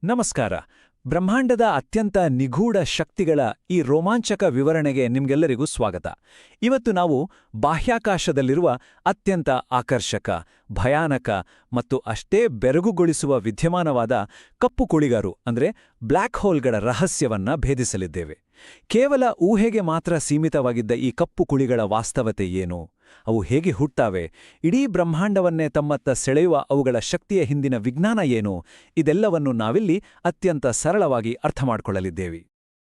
ನಮಸ್ಕಾರ. ಬ್ರಹ್ಮಾಂಡದ ಅತ್ಯಂತ ನಿಗೂಢ ಶಕ್ತಿಗಳ ಈ ರೋಮಾಂಚಕ ವಿವರಣೆಗೆ ನಿಮ್ಗೆಲ್ಲರಿಗೂ ಸ್ವಾಗತ. ಇವತ್ತು ನಾವು ಬಾಹ್ಯಾಕಾಶದಲ್ಲಿರುವ ಅತ್ಯಂತ ಆಕರ್ಷಕ, ಭಯಾನಕ ಮತ್ತು ಅಷ್ಟೇ ಬೆರಗುಗೊಳಿಸುವ ವಿದ್ಯಮಾನವಾದ ಕಪ್ಪು ಕುಳಿಗಾರು ಅಂದ್ರೆ ಬ್ಲ್ಯಾಕ್ ಹೋಲ್ಗಳ ರಹಸ್ಯವನ್ನ ಭೇದಿಸಲಿದ್ದೇವೆ. ಕೇವಲ ಊಹೆಗೆ ಮಾತ್ರ ಸೀಮಿತವಾಗಿದ್ದ ಈ ಕಪ್ಪು ಕುಳಿಗಳ ವಾಸ್ತವತೆ ಏನು? ಅವು ಹೇಗೆ ಹುಟ್ಟಾವೆ? ಇಡೀ ಬ್ರಹ್ಮಾಂಡವನ್ನೇ ತಮ್ಮತ್ತ ಸೆಳೆಯುವ ಅವುಗಳ ಶಕ್ತಿಯ ಹಿಂದಿನ ವಿಜ್ಞಾನ ಏನು? ಇದೆಲ್ಲವನ್ನು ನಾವಿಲ್ಲಿ ಅತ್ಯಂತ ಸರಳವಾಗಿ ಅರ್ಥಮಾಡಿಕೊಳ್ಳಲಿದ್ದೇವೆ.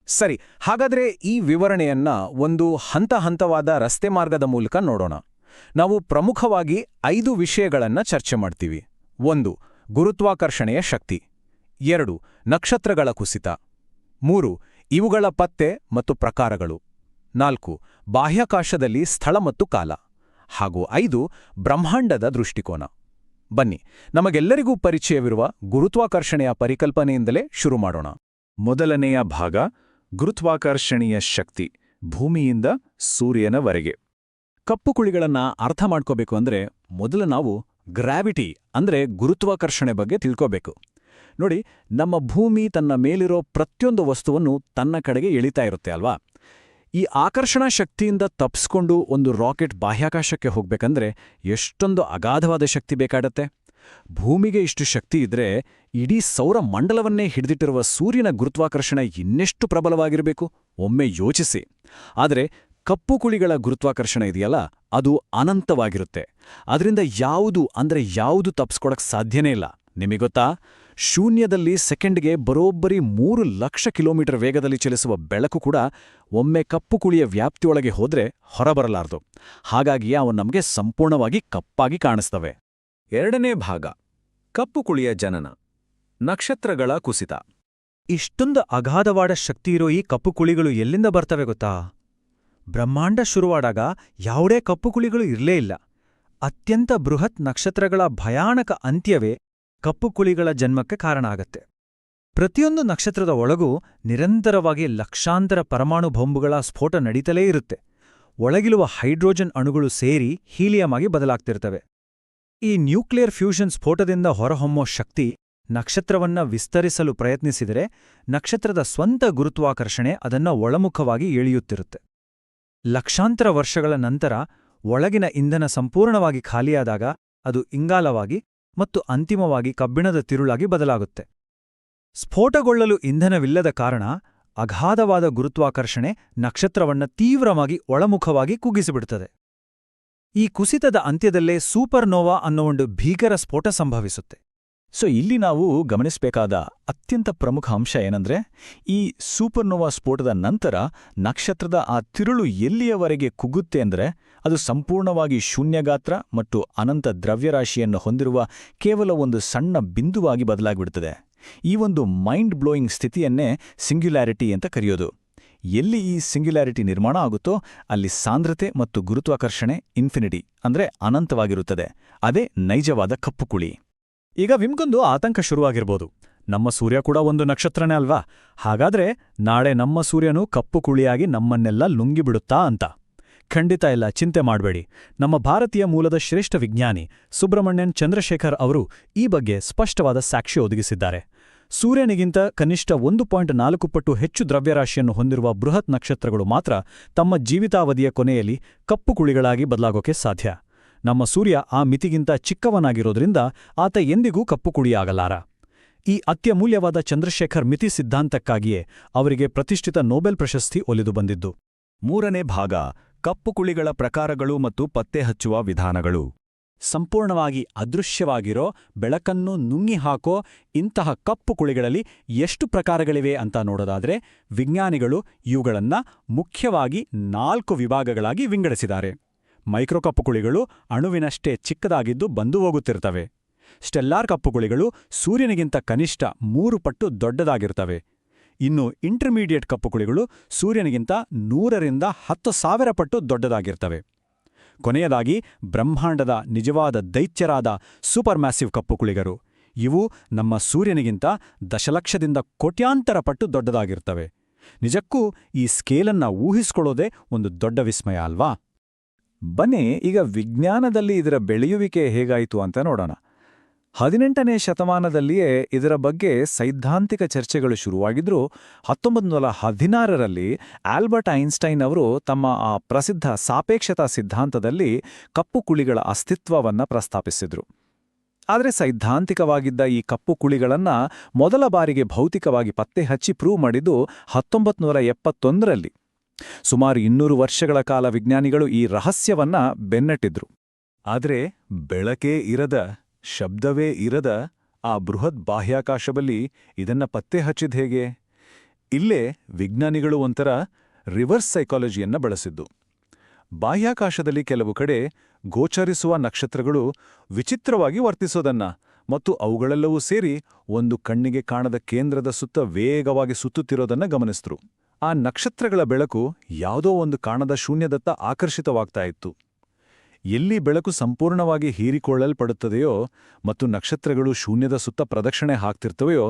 ಸರಿ, ಹಾಗಾದ್ರೆ ಈ ವಿವರಣೆಯನ್ನ ಒಂದು ಹಂತವಾದ ರಸ್ತೆ ಮಾರ್ಗದ ಮೂಲಕ ನೋಡೋಣ. ನಾವು ಪ್ರಮುಖವಾಗಿ 5 ವಿಷಯಗಳನ್ನ ಚರ್ಚೆ ಮಾಡ್ತೀವಿ. 1. ಗುರುತ್ವಾಕರ್ಷಣೆಯ ಶಕ್ತಿ. 2. ನಕ್ಷತ್ರಗಳ ಕುಸಿತ. 3. ಇವುಗಳ ಪತ್ತೆ ಮತ್ತು ಪ್ರಕಾರಗಳು. 4. ಬಾಹ್ಯಾಕಾಶದಲ್ಲಿ ಸ್ಥಳ ಮತ್ತು ಕಾಲ. ಹಾಗೂ 5. ಬ್ರಹ್ಮಾಂಡದ ದೃಷ್ಟಿಕೋನ. ಬನ್ನಿ, ನಮಗೆಲ್ಲರಿಗೂ ಪರಿಚಯವಿರುವ ಗುರುತ್ವಾಕರ್ಷಣೆಯ ಪರಿಕಲ್ಪನೆಯಿಂದಲೇ ಶುರು ಮಾಡೋಣ. ಮೊದಲನೆಯ ಭಾಗ, ಗುರುತ್ವಾಕರ್ಷಣೀಯ ಶಕ್ತಿ, ಭೂಮಿಯಿಂದ ಸೂರ್ಯನವರೆಗೆ. ಕಪ್ಪು ಕುಳಿಗಳನ್ನ ಅರ್ಥ ಮಾಡ್ಕೋಬೇಕು ಅಂದ್ರೆ ಮೊದಲು ನಾವು ಗ್ರಾವಿಟಿ ಅಂದ್ರೆ ಗುರುತ್ವಾಕರ್ಷಣೆ ಬಗ್ಗೆ ತಿಳ್ಕೋಬೇಕು. ನೋಡಿ, ನಮ್ಮ ಭೂಮಿ ತನ್ನ ಮೇಲಿರೋ ಪ್ರತಿಯೊಂದು ವಸ್ತುವನ್ನು ತನ್ನ ಕಡೆಗೆ ಎಳಿತಾ ಇರುತ್ತೆ ಅಲ್ವಾ? ಈ ಆಕರ್ಷಣಾ ಶಕ್ತಿಯಿಂದ ತಪ್ಪಿಸ್ಕೊಂಡು ಒಂದು ರಾಕೆಟ್ ಬಾಹ್ಯಾಕಾಶಕ್ಕೆ ಹೋಗ್ಬೇಕಂದ್ರೆ ಎಷ್ಟೊಂದು ಅಗಾಧವಾದ ಶಕ್ತಿ ಬೇಕಾಡತ್ತೆ. ಭೂಮಿಗೆ ಇಷ್ಟು ಶಕ್ತಿ ಇದ್ರೆ ಇಡೀ ಸೌರ ಮಂಡಲವನ್ನೇ ಹಿಡಿದಿಟ್ಟಿರುವ ಸೂರ್ಯನ ಗುರುತ್ವಾಕರ್ಷಣೆ ಇನ್ನೆಷ್ಟು ಪ್ರಬಲವಾಗಿರಬೇಕು, ಒಮ್ಮೆ ಯೋಚಿಸಿ. ಆದರೆ ಕಪ್ಪು ಕುಳಿಗಳ ಗುರುತ್ವಾಕರ್ಷಣೆ ಇದೆಯಲ್ಲ, ಅದು ಅನಂತವಾಗಿರುತ್ತೆ. ಅದರಿಂದ ಯಾವುದು ತಪ್ಪಿಸ್ಕೊಳಕ್ ಸಾಧ್ಯನೇ ಇಲ್ಲ. ನಿಮಗೊತ್ತಾ, ಶೂನ್ಯದಲ್ಲಿ ಸೆಕೆಂಡ್ಗೆ ಬರೋಬ್ಬರಿ 3 ಲಕ್ಷ ಕಿಲೋಮೀಟರ್ ವೇಗದಲ್ಲಿ ಚಲಿಸುವ ಬೆಳಕು ಕೂಡ ಒಮ್ಮೆ ಕಪ್ಪು ಕುಳಿಯ ವ್ಯಾಪ್ತಿಯೊಳಗೆ ಹೋದ್ರೆ ಹೊರಬರಲಾರ್ದು. ಹಾಗಾಗಿ ಅವು ನಮಗೆ ಸಂಪೂರ್ಣವಾಗಿ ಕಪ್ಪಾಗಿ ಕಾಣಿಸ್ತವೆ. 2ನೇ ಭಾಗ, ಕಪ್ಪು ಕುಳಿಯ ಜನನ, ನಕ್ಷತ್ರಗಳ ಕುಸಿತ. ಇಷ್ಟೊಂದು ಅಗಾಧವಾದ ಶಕ್ತಿಯಿರೋ ಈ ಕಪ್ಪು ಕುಳಿಗಳು ಎಲ್ಲಿಂದ ಬರ್ತವೆ ಗೊತ್ತಾ? ಬ್ರಹ್ಮಾಂಡ ಶುರುವಾದಾಗ ಯಾವುದೇ ಕಪ್ಪು ಕುಳಿಗಳು ಇರಲೇ ಇಲ್ಲ. ಅತ್ಯಂತ ಬೃಹತ್ ನಕ್ಷತ್ರಗಳ ಭಯಾನಕ ಅಂತ್ಯವೇ ಕಪ್ಪು ಕುಳಿಗಳ ಜನ್ಮಕ್ಕೆ ಕಾರಣ ಆಗತ್ತೆ. ಪ್ರತಿಯೊಂದು ನಕ್ಷತ್ರದ ಒಳಗೂ ನಿರಂತರವಾಗಿ ಲಕ್ಷಾಂತರ ಪರಮಾಣು ಬಾಂಬುಗಳ ಸ್ಫೋಟ ನಡೀತಲೇ ಇರುತ್ತೆ. ಒಳಗಿರುವ ಹೈಡ್ರೋಜನ್ ಅಣುಗಳು ಸೇರಿ ಹೀಲಿಯಂ ಆಗಿ ಬದಲಾಗ್ತಿರ್ತವೆ. ಈ ನ್ಯೂಕ್ಲಿಯರ್ ಫ್ಯೂಷನ್ ಸ್ಫೋಟದಿಂದ ಹೊರಹೊಮ್ಮೋ ಶಕ್ತಿ ನಕ್ಷತ್ರವನ್ನ ವಿಸ್ತರಿಸಲು ಪ್ರಯತ್ನಿಸಿದರೆ ನಕ್ಷತ್ರದ ಸ್ವಂತ ಗುರುತ್ವಾಕರ್ಷಣೆ ಅದನ್ನ ಒಳಮುಖವಾಗಿ ಎಳೆಯುತ್ತಿರುತ್ತೆ. ಲಕ್ಷಾಂತರ ವರ್ಷಗಳ ನಂತರ ಒಳಗಿನ ಇಂಧನ ಸಂಪೂರ್ಣವಾಗಿ ಖಾಲಿಯಾದಾಗ ಅದು ಇಂಗಾಲವಾಗಿ ಮತ್ತು ಅಂತಿಮವಾಗಿ ಕಬ್ಬಿಣದ ತಿರುಳಾಗಿ ಬದಲಾಗುತ್ತೆ. ಸ್ಫೋಟಗೊಳ್ಳಲು ಇಂಧನವಿಲ್ಲದ ಕಾರಣ ಅಗಾಧವಾದ ಗುರುತ್ವಾಕರ್ಷಣೆ ನಕ್ಷತ್ರವನ್ನ ತೀವ್ರವಾಗಿ ಒಳಮುಖವಾಗಿ ಕುಗ್ಗಿಸಿಬಿಡುತ್ತದೆ. ಈ ಕುಸಿತದ ಅಂತ್ಯದಲ್ಲೇ ಸೂಪರ್ನೋವಾ ಅನ್ನೋ ಒಂದು ಭೀಕರ ಸ್ಫೋಟ ಸಂಭವಿಸುತ್ತೆ. ಇಲ್ಲಿ ನಾವು ಗಮನಿಸಬೇಕಾದ ಅತ್ಯಂತ ಪ್ರಮುಖ ಅಂಶ ಏನಂದ್ರೆ, ಈ ಸೂಪರ್ನೋವಾ ಸ್ಫೋಟದ ನಂತರ ನಕ್ಷತ್ರದ ಆ ತಿರುಳು ಎಲ್ಲಿಯವರೆಗೆ ಕುಗ್ಗುತ್ತೆ ಅಂದ್ರೆ ಅದು ಸಂಪೂರ್ಣವಾಗಿ ಶೂನ್ಯಗಾತ್ರ ಮತ್ತು ಅನಂತ ದ್ರವ್ಯರಾಶಿಯನ್ನು ಹೊಂದಿರುವ ಕೇವಲ ಒಂದು ಸಣ್ಣ ಬಿಂದುವಾಗಿ ಬದಲಾಗಿಬಿಡುತ್ತದೆ. ಈ ಒಂದು ಮೈಂಡ್ ಬ್ಲೋಯಿಂಗ್ ಸ್ಥಿತಿಯನ್ನೇ ಸಿಂಗ್ಯುಲಾರಿಟಿ ಅಂತ ಕರೆಯೋದು. ಎಲ್ಲಿ ಈ ಸಿಂಗ್ಯುಲಾರಿಟಿ ನಿರ್ಮಾಣ ಆಗುತ್ತೋ ಅಲ್ಲಿ ಸಾಂದ್ರತೆ ಮತ್ತು ಗುರುತ್ವಾಕರ್ಷಣೆ ಇನ್ಫಿನಿಟಿ ಅಂದ್ರೆ ಅನಂತವಾಗಿರುತ್ತದೆ. ಅದೇ ನೈಜವಾದ ಕಪ್ಪು ಕುಳಿ. ಈಗ ನಿಮ್ಗೊಂದು ಆತಂಕ ಶುರುವಾಗಿರ್ಬೋದು. ನಮ್ಮ ಸೂರ್ಯ ಕೂಡ ಒಂದು ನಕ್ಷತ್ರನೇ ಅಲ್ವಾ? ಹಾಗಾದ್ರೆ ನಾಳೆ ನಮ್ಮ ಸೂರ್ಯನೂ ಕಪ್ಪು ಕುಳಿಯಾಗಿ ನಮ್ಮನ್ನೆಲ್ಲ ಲುಂಗಿಬಿಡುತ್ತಾ ಅಂತ? ಖಂಡಿತ ಇಲ್ಲ, ಚಿಂತೆ ಮಾಡಬೇಡಿ. ನಮ್ಮ ಭಾರತೀಯ ಮೂಲದ ಶ್ರೇಷ್ಠ ವಿಜ್ಞಾನಿ ಸುಬ್ರಹ್ಮಣ್ಯನ್ ಚಂದ್ರಶೇಖರ್ ಅವರು ಈ ಬಗ್ಗೆ ಸ್ಪಷ್ಟವಾದ ಸಾಕ್ಷಿ ಒದಗಿಸಿದ್ದಾರೆ. ಸೂರ್ಯನಿಗಿಂತ ಕನಿಷ್ಠ 1.4 ಪಟ್ಟು ಹೆಚ್ಚು ದ್ರವ್ಯರಾಶಿಯನ್ನು ಹೊಂದಿರುವ ಬೃಹತ್ ನಕ್ಷತ್ರಗಳು ಮಾತ್ರ ತಮ್ಮ ಜೀವಿತಾವಧಿಯ ಕೊನೆಯಲ್ಲಿ ಕಪ್ಪು ಕುಳಿಗಳಾಗಿ ಬದಲಾಗೋಕೆ ಸಾಧ್ಯ. ನಮ್ಮ ಸೂರ್ಯ ಆ ಮಿತಿಗಿಂತ ಚಿಕ್ಕವನಾಗಿರೋದ್ರಿಂದ ಆತ ಎಂದಿಗೂ ಕಪ್ಪು ಕುಳಿಯಾಗಲಾರ. ಈ ಅತ್ಯಮೂಲ್ಯವಾದ ಚಂದ್ರಶೇಖರ್ ಮಿತಿ ಸಿದ್ಧಾಂತಕ್ಕಾಗಿಯೇ ಅವರಿಗೆ ಪ್ರತಿಷ್ಠಿತ ನೊಬೆಲ್ ಪ್ರಶಸ್ತಿ ಒಲಿದು ಬಂದಿದ್ದು. 3ನೇ ಭಾಗ, ಕಪ್ಪು ಕುಳಿಗಳ ಪ್ರಕಾರಗಳು ಮತ್ತು ಪತ್ತೆಹಚ್ಚುವ ವಿಧಾನಗಳು. ಸಂಪೂರ್ಣವಾಗಿ ಅದೃಶ್ಯವಾಗಿರೋ, ಬೆಳಕನ್ನು ನುಂಗಿಹಾಕೋ ಇಂತಹ ಕಪ್ಪು ಕುಳಿಗಳಲ್ಲಿ ಎಷ್ಟು ಪ್ರಕಾರಗಳಿವೆ ಅಂತ ನೋಡೋದಾದ್ರೆ ವಿಜ್ಞಾನಿಗಳು ಇವುಗಳನ್ನ ಮುಖ್ಯವಾಗಿ 4 ವಿಭಾಗಗಳಾಗಿ ವಿಂಗಡಿಸಿದ್ದಾರೆ. ಮೈಕ್ರೋ ಕಪ್ಪುಕುಳಿಗಳು ಅಣುವಿನಷ್ಟೇ ಚಿಕ್ಕದಾಗಿದ್ದು ಬಂದು ಹೋಗುತ್ತಿರ್ತವೆ. ಸ್ಟೆಲ್ಲಾರ್ ಕಪ್ಪುಕುಳಿಗಳು ಸೂರ್ಯನಿಗಿಂತ ಕನಿಷ್ಠ 3 ಪಟ್ಟು ದೊಡ್ಡದಾಗಿರ್ತವೆ. ಇನ್ನು ಇಂಟರ್ಮೀಡಿಯೇಟ್ ಕಪ್ಪುಕುಳಿಗಳು ಸೂರ್ಯನಿಗಿಂತ 100ರಿಂದ 10,000 ಪಟ್ಟು ದೊಡ್ಡದಾಗಿರ್ತವೆ. ಕೊನೆಯದಾಗಿ ಬ್ರಹ್ಮಾಂಡದ ನಿಜವಾದ ದೈತ್ಯರಾದ ಸೂಪರ್ ಮ್ಯಾಸಿವ್ ಕಪ್ಪುಕುಳಿಗರು. ಇವು ನಮ್ಮ ಸೂರ್ಯನಿಗಿಂತ ದಶಲಕ್ಷದಿಂದ ಕೋಟ್ಯಾಂತರ ಪಟ್ಟು ದೊಡ್ಡದಾಗಿರ್ತವೆ. ನಿಜಕ್ಕೂ ಈ ಸ್ಕೇಲನ್ನ ಊಹಿಸ್ಕೊಳ್ಳೋದೇ ಒಂದು ದೊಡ್ಡ ವಿಸ್ಮಯ ಅಲ್ವಾ? ಬನ್ನಿ ಈಗ ವಿಜ್ಞಾನದಲ್ಲಿ ಇದರ ಬೆಳೆಯುವಿಕೆ ಹೇಗಾಯಿತು ಅಂತ ನೋಡೋಣ. 18ನೇ ಶತಮಾನದಲ್ಲಿಯೇ ಇದರ ಬಗ್ಗೆ ಸೈದ್ಧಾಂತಿಕ ಚರ್ಚೆಗಳು ಶುರುವಾಗಿದ್ರೂ 1916ರಲ್ಲಿ ಆಲ್ಬರ್ಟ್ ಐನ್ಸ್ಟೈನ್ ಅವರು ತಮ್ಮ ಆ ಪ್ರಸಿದ್ಧ ಸಾಪೇಕ್ಷತಾ ಸಿದ್ಧಾಂತದಲ್ಲಿ ಕಪ್ಪು ಕುಳಿಗಳ ಅಸ್ತಿತ್ವವನ್ನು ಪ್ರಸ್ತಾಪಿಸಿದ್ರು. ಆದರೆ ಸೈದ್ಧಾಂತಿಕವಾಗಿದ್ದ ಈ ಕಪ್ಪು ಕುಳಿಗಳನ್ನ ಮೊದಲ ಬಾರಿಗೆ ಭೌತಿಕವಾಗಿ ಪತ್ತೆ ಹಚ್ಚಿ ಪ್ರೂವ್ ಮಾಡಿದ್ದು 1971ರಲ್ಲಿ. ಸುಮಾರು 200 ವರ್ಷಗಳ ಕಾಲ ವಿಜ್ಞಾನಿಗಳು ಈ ರಹಸ್ಯವನ್ನ ಬೆನ್ನಟ್ಟಿದ್ರು. ಆದರೆ ಬೆಳಕೇ ಇರದ, ಶಬ್ದವೇ ಇರದ ಆ ಬೃಹತ್ ಬಾಹ್ಯಾಕಾಶದಲ್ಲಿ ಇದನ್ನ ಪತ್ತೆ ಹಚ್ಚಿದ ಹೇಗೆ? ಇಲ್ಲೇ ವಿಜ್ಞಾನಿಗಳು ಒಂಥರ ರಿವರ್ಸ್ ಸೈಕಾಲಜಿಯನ್ನ ಬಳಸಿದ್ದು. ಬಾಹ್ಯಾಕಾಶದಲ್ಲಿ ಕೆಲವು ಕಡೆ ಗೋಚರಿಸುವ ನಕ್ಷತ್ರಗಳು ವಿಚಿತ್ರವಾಗಿ ವರ್ತಿಸೋದನ್ನ ಮತ್ತು ಅವುಗಳೆಲ್ಲವೂ ಸೇರಿ ಒಂದು ಕಣ್ಣಿಗೆ ಕಾಣದ ಕೇಂದ್ರದ ಸುತ್ತ ವೇಗವಾಗಿ ಸುತ್ತುತ್ತಿರೋದನ್ನ ಗಮನಿಸಿದ್ರು. ಆ ನಕ್ಷತ್ರಗಳ ಬೆಳಕು ಯಾವುದೋ ಒಂದು ಕಾಣದ ಶೂನ್ಯದತ್ತ ಆಕರ್ಷಿತವಾಗ್ತಾ ಇತ್ತು. ಎಲ್ಲಿ ಬೆಳಕು ಸಂಪೂರ್ಣವಾಗಿ ಹೀರಿಕೊಳ್ಳಲ್ಪಡುತ್ತದೆಯೋ ಮತ್ತು ನಕ್ಷತ್ರಗಳು ಶೂನ್ಯದ ಸುತ್ತ ಪ್ರದಕ್ಷಿಣೆ ಹಾಕ್ತಿರ್ತವೆಯೋ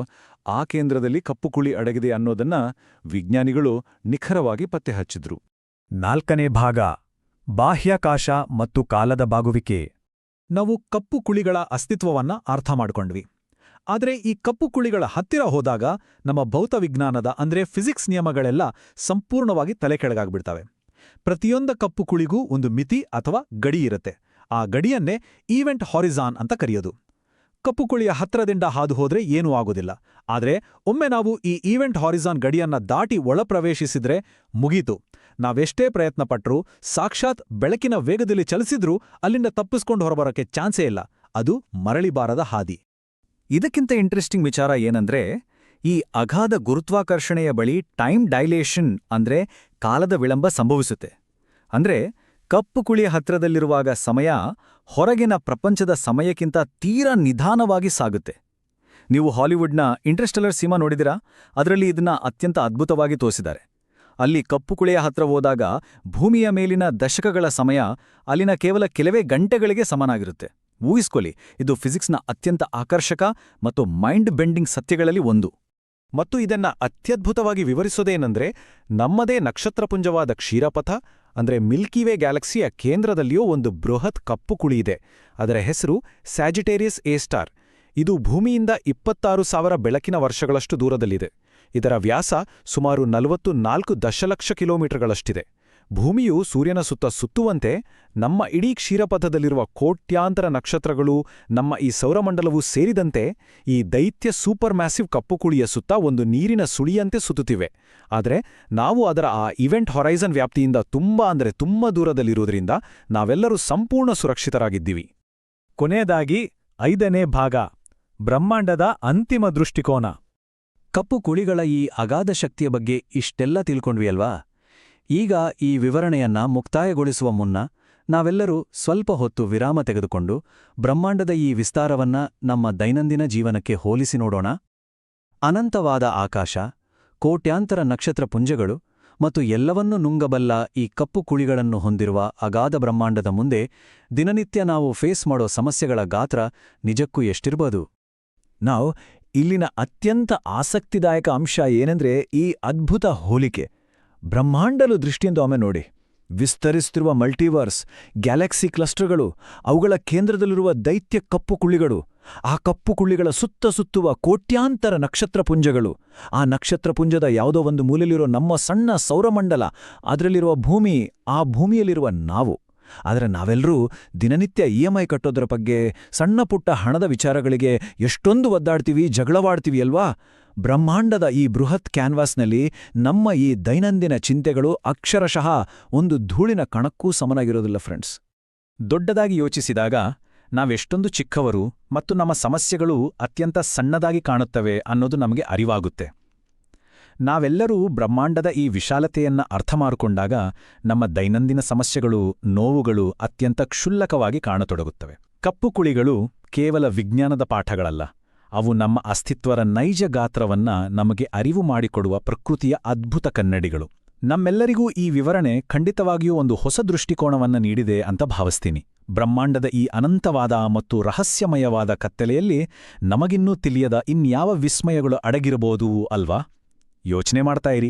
ಆ ಕೇಂದ್ರದಲ್ಲಿ ಕಪ್ಪು ಕುಳಿ ಅಡಗಿದೆ ಅನ್ನೋದನ್ನ ವಿಜ್ಞಾನಿಗಳು ನಿಖರವಾಗಿ ಪತ್ತೆ ಹಚ್ಚಿದ್ರು. 4ನೇ ಭಾಗ, ಬಾಹ್ಯಾಕಾಶ ಮತ್ತು ಕಾಲದ ಬಾಗುವಿಕೆ. ನಾವು ಕಪ್ಪು ಕುಳಿಗಳ ಅಸ್ತಿತ್ವವನ್ನ ಅರ್ಥ ಮಾಡ್ಕೊಂಡ್ವಿ. ಆದರೆ ಈ ಕಪ್ಪು ಕುಳಿಗಳ ಹತ್ತಿರ ಹೋದಾಗ ನಮ್ಮ ಭೌತವಿಜ್ಞಾನದ ಅಂದ್ರೆ ಫಿಸಿಕ್ಸ್ ನಿಯಮಗಳೆಲ್ಲ ಸಂಪೂರ್ಣವಾಗಿ ತಲೆ ಕೆಳಗಾಗ್ಬಿಡ್ತವೆ. ಪ್ರತಿಯೊಂದ ಕಪ್ಪು ಕುಳಿಗೂ ಒಂದು ಮಿತಿ ಅಥವಾ ಗಡಿ ಇರುತ್ತೆ. ಆ ಗಡಿಯನ್ನೇ ಈವೆಂಟ್ ಹಾರಿಜಾನ್ ಅಂತ ಕರೆಯೋದು. ಕಪ್ಪು ಕುಳಿಯ ಹತ್ರದಿಂದ ಹಾದು ಹೋದ್ರೆ ಏನೂ ಆಗೋದಿಲ್ಲ. ಆದರೆ ಒಮ್ಮೆ ನಾವು ಈ ಈವೆಂಟ್ ಹಾರಿಜಾನ್ ಗಡಿಯನ್ನ ದಾಟಿ ಒಳಪ್ರವೇಶಿಸಿದ್ರೆ ಮುಗೀತು. ನಾವೆಷ್ಟೇ ಪ್ರಯತ್ನ ಪಟ್ರೂ, ಸಾಕ್ಷಾತ್ ಬೆಳಕಿನ ವೇಗದಲ್ಲಿ ಚಲಿಸಿದ್ರೂ ಅಲ್ಲಿಂದ ತಪ್ಪಿಸ್ಕೊಂಡು ಹೊರಬರೋಕ್ಕೆ ಚಾನ್ಸೇ ಇಲ್ಲ. ಅದು ಮರಳಿಬಾರದ ಹಾದಿ. ಇದಕ್ಕಿಂತ ಇಂಟ್ರೆಸ್ಟಿಂಗ್ ವಿಚಾರ ಏನಂದ್ರೆ, ಈ ಅಗಾಧ ಗುರುತ್ವಾಕರ್ಷಣೆಯ ಬಳಿ ಟೈಮ್ ಡೈಲೇಷನ್ ಅಂದ್ರೆ ಕಾಲದ ವಿಳಂಬ ಸಂಭವಿಸುತ್ತೆ. ಅಂದ್ರೆ ಕಪ್ಪು ಕುಳಿಯ ಹತ್ರದಲ್ಲಿರುವಾಗ ಸಮಯ ಹೊರಗಿನ ಪ್ರಪಂಚದ ಸಮಯಕ್ಕಿಂತ ತೀರಾ ನಿಧಾನವಾಗಿ ಸಾಗುತ್ತೆ. ನೀವು ಹಾಲಿವುಡ್ನ ಇಂಟರ್ಸ್ಟೆಲ್ಲರ್ ಸಿನಿಮಾ ನೋಡಿದಿರಾ? ಅದರಲ್ಲಿ ಇದನ್ನ ಅತ್ಯಂತ ಅದ್ಭುತವಾಗಿ ತೋರಿಸಿದ್ದಾರೆ. ಅಲ್ಲಿ ಕಪ್ಪು ಕುಳಿಯ ಹತ್ರ ಹೋದಾಗ ಭೂಮಿಯ ಮೇಲಿನ ದಶಕಗಳ ಸಮಯ ಅಲ್ಲಿನ ಕೇವಲ ಕೆಲವೇ ಗಂಟೆಗಳಿಗೆ ಸಮನಾಗಿರುತ್ತೆ. ಊಹಿಸ್ಕೊಳ್ಳಿ, ಇದು ಫಿಸಿಕ್ಸ್ನ ಅತ್ಯಂತ ಆಕರ್ಷಕ ಮತ್ತು ಮೈಂಡ್ ಬೆಂಡಿಂಗ್ ಸತ್ಯಗಳಲ್ಲಿ ಒಂದು. ಮತ್ತು ಇದನ್ನ ಅತ್ಯದ್ಭುತವಾಗಿ ವಿವರಿಸೋದೇನೆಂದ್ರೆ, ನಮ್ಮದೇ ನಕ್ಷತ್ರಪುಂಜವಾದ ಕ್ಷೀರಪಥ ಅಂದ್ರೆ ಮಿಲ್ಕಿವೇ ಗ್ಯಾಲಕ್ಸಿಯ ಕೇಂದ್ರದಲ್ಲಿಯೂ ಒಂದು ಬೃಹತ್ ಕಪ್ಪು ಕುಳಿ ಇದೆ. ಅದರ ಹೆಸರು ಸ್ಯಾಜಿಟೇರಿಯಸ್ ಎ ಸ್ಟಾರ್. ಇದು ಭೂಮಿಯಿಂದ 26,000 ಬೆಳಕಿನ ವರ್ಷಗಳಷ್ಟು ದೂರದಲ್ಲಿದೆ. ಇದರ ವ್ಯಾಸ ಸುಮಾರು 44 ದಶಲಕ್ಷ ಕಿಲೋಮೀಟರ್ಗಳಷ್ಟಿದೆ. ಭೂಮಿಯು ಸೂರ್ಯನ ಸುತ್ತ ಸುತ್ತುವಂತೆ ನಮ್ಮ ಇಡೀ ಕ್ಷೀರಪಥದಲ್ಲಿರುವ ಕೋಟ್ಯಾಂತರ ನಕ್ಷತ್ರಗಳು, ನಮ್ಮ ಈ ಸೌರಮಂಡಲವೂ ಸೇರಿದಂತೆ ಈ ದೈತ್ಯ ಸೂಪರ್ ಮ್ಯಾಸಿವ್ ಕಪ್ಪುಕುಳಿಯ ಸುತ್ತ ಒಂದು ನೀರಿನ ಸುಳಿಯಂತೆ ಸುತ್ತುತ್ತಿವೆ. ಆದರೆ ನಾವು ಅದರ ಆ ಇವೆಂಟ್ ಹೊರೈಸನ್ ವ್ಯಾಪ್ತಿಯಿಂದ ತುಂಬಾ ದೂರದಲ್ಲಿರುವುದರಿಂದ ನಾವೆಲ್ಲರೂ ಸಂಪೂರ್ಣ ಸುರಕ್ಷಿತರಾಗಿದ್ದೀವಿ. ಕೊನೆಯದಾಗಿ 5ನೇ ಭಾಗ, ಬ್ರಹ್ಮಾಂಡದ ಅಂತಿಮ ದೃಷ್ಟಿಕೋನ. ಕಪ್ಪು ಕುಳಿಗಳ ಈ ಅಗಾಧ ಶಕ್ತಿಯ ಬಗ್ಗೆ ಇಷ್ಟೆಲ್ಲ ತಿಳ್ಕೊಂಡ್ವಿ ಅಲ್ವಾ? ಈಗ ಈ ವಿವರಣೆಯನ್ನ ಮುಕ್ತಾಯಗೊಳಿಸುವ ಮುನ್ನ ನಾವೆಲ್ಲರೂ ಸ್ವಲ್ಪ ಹೊತ್ತು ವಿರಾಮ ತೆಗೆದುಕೊಂಡು ಬ್ರಹ್ಮಾಂಡದ ಈ ವಿಸ್ತಾರವನ್ನ ನಮ್ಮ ದೈನಂದಿನ ಜೀವನಕ್ಕೆ ಹೋಲಿಸಿ ನೋಡೋಣ. ಅನಂತವಾದ ಆಕಾಶ, ಕೋಟ್ಯಾಂತರ ನಕ್ಷತ್ರ ಪುಂಜಗಳು ಮತ್ತು ಎಲ್ಲವನ್ನೂ ನುಂಗಬಲ್ಲ ಈ ಕಪ್ಪು ಕುಳಿಗಳನ್ನು ಹೊಂದಿರುವ ಅಗಾಧ ಬ್ರಹ್ಮಾಂಡದ ಮುಂದೆ ದಿನನಿತ್ಯ ನಾವು ಫೇಸ್ ಮಾಡೋ ಸಮಸ್ಯೆಗಳ ಗಾತ್ರ ನಿಜಕ್ಕೂ ಎಷ್ಟಿರ್ಬೋದು? ನಾವು ಇಲ್ಲಿನ ಅತ್ಯಂತ ಆಸಕ್ತಿದಾಯಕ ಅಂಶ ಏನೆಂದ್ರೆ ಈ ಅದ್ಭುತ ಹೋಲಿಕೆ. ಬ್ರಹ್ಮಾಂಡಲು ದೃಷ್ಟಿಯಿಂದ ಒಮ್ಮೆ ನೋಡಿ. ವಿಸ್ತರಿಸುತ್ತಿರುವ ಮಲ್ಟಿವರ್ಸ್, ಗ್ಯಾಲಕ್ಸಿ ಕ್ಲಸ್ಟರ್ಗಳು, ಅವುಗಳ ಕೇಂದ್ರದಲ್ಲಿರುವ ದೈತ್ಯ ಕಪ್ಪು ಕುಳಿಗಳು, ಆ ಕಪ್ಪು ಕುಳಿಗಳ ಸುತ್ತುವ ಕೋಟ್ಯಾಂತರ ನಕ್ಷತ್ರಪುಂಜಗಳು, ಆ ನಕ್ಷತ್ರಪುಂಜದ ಯಾವುದೋ ಒಂದು ಮೂಲೆಯಲ್ಲಿರೋ ನಮ್ಮ ಸಣ್ಣ ಸೌರಮಂಡಲ, ಅದರಲ್ಲಿರುವ ಭೂಮಿ, ಆ ಭೂಮಿಯಲ್ಲಿರುವ ನಾವು. ಆದರೆ ನಾವೆಲ್ಲರೂ ದಿನನಿತ್ಯ EMI ಕಟ್ಟೋದ್ರ ಬಗ್ಗೆ, ಸಣ್ಣ ಪುಟ್ಟ ಹಣದ ವಿಚಾರಗಳಿಗೆ ಎಷ್ಟೊಂದು ಒದ್ದಾಡ್ತೀವಿ, ಜಗಳವಾಡ್ತೀವಿ ಅಲ್ವಾ? ಬ್ರಹ್ಮಾಂಡದ ಈ ಬೃಹತ್ ಕ್ಯಾನ್ವಾಸ್ನಲ್ಲಿ ನಮ್ಮ ಈ ದೈನಂದಿನ ಚಿಂತೆಗಳು ಅಕ್ಷರಶಃ ಒಂದು ಧೂಳಿನ ಕಣಕ್ಕೂ ಸಮನಾಗಿರೋದಿಲ್ಲ ಫ್ರೆಂಡ್ಸ್. ದೊಡ್ಡದಾಗಿ ಯೋಚಿಸಿದಾಗ ನಾವೆಷ್ಟೊಂದು ಚಿಕ್ಕವರು ಮತ್ತು ನಮ್ಮ ಸಮಸ್ಯೆಗಳು ಅತ್ಯಂತ ಸಣ್ಣದಾಗಿ ಕಾಣುತ್ತವೆ ಅನ್ನೋದು ನಮಗೆ ಅರಿವಾಗುತ್ತೆ. ನಾವೆಲ್ಲರೂ ಬ್ರಹ್ಮಾಂಡದ ಈ ವಿಶಾಲತೆಯನ್ನ ಅರ್ಥ ಮಾಡಿಕೊಂಡಾಗ ನಮ್ಮ ದೈನಂದಿನ ಸಮಸ್ಯೆಗಳು, ನೋವುಗಳು ಅತ್ಯಂತ ಕ್ಷುಲ್ಲಕವಾಗಿ ಕಾಣತೊಡಗುತ್ತವೆ. ಕಪ್ಪು ಕುಳಿಗಳು ಕೇವಲ ವಿಜ್ಞಾನದ ಪಾಠಗಳಲ್ಲ, ಅವು ನಮ್ಮ ಅಸ್ತಿತ್ವದ ನೈಜ ಗಾತ್ರವನ್ನ ನಮಗೆ ಅರಿವು ಮಾಡಿಕೊಡುವ ಪ್ರಕೃತಿಯ ಅದ್ಭುತ ಕನ್ನಡಿಗಳು. ನಮ್ಮೆಲ್ಲರಿಗೂ ಈ ವಿವರಣೆ ಖಂಡಿತವಾಗಿಯೂ ಒಂದು ಹೊಸ ದೃಷ್ಟಿಕೋನವನ್ನ ನೀಡಿದೆ ಅಂತ ಭಾವಿಸ್ತೀನಿ. ಬ್ರಹ್ಮಾಂಡದ ಈ ಅನಂತವಾದ ಮತ್ತು ರಹಸ್ಯಮಯವಾದ ಕತ್ತಲೆಯಲ್ಲಿ ನಮಗಿನ್ನೂ ತಿಳಿಯದ ಇನ್ಯಾವ ವಿಸ್ಮಯಗಳು ಅಡಗಿರಬಹುದು ಅಲ್ವಾ? ಯೋಚನೆ ಮಾಡ್ತಾ ಇರಿ.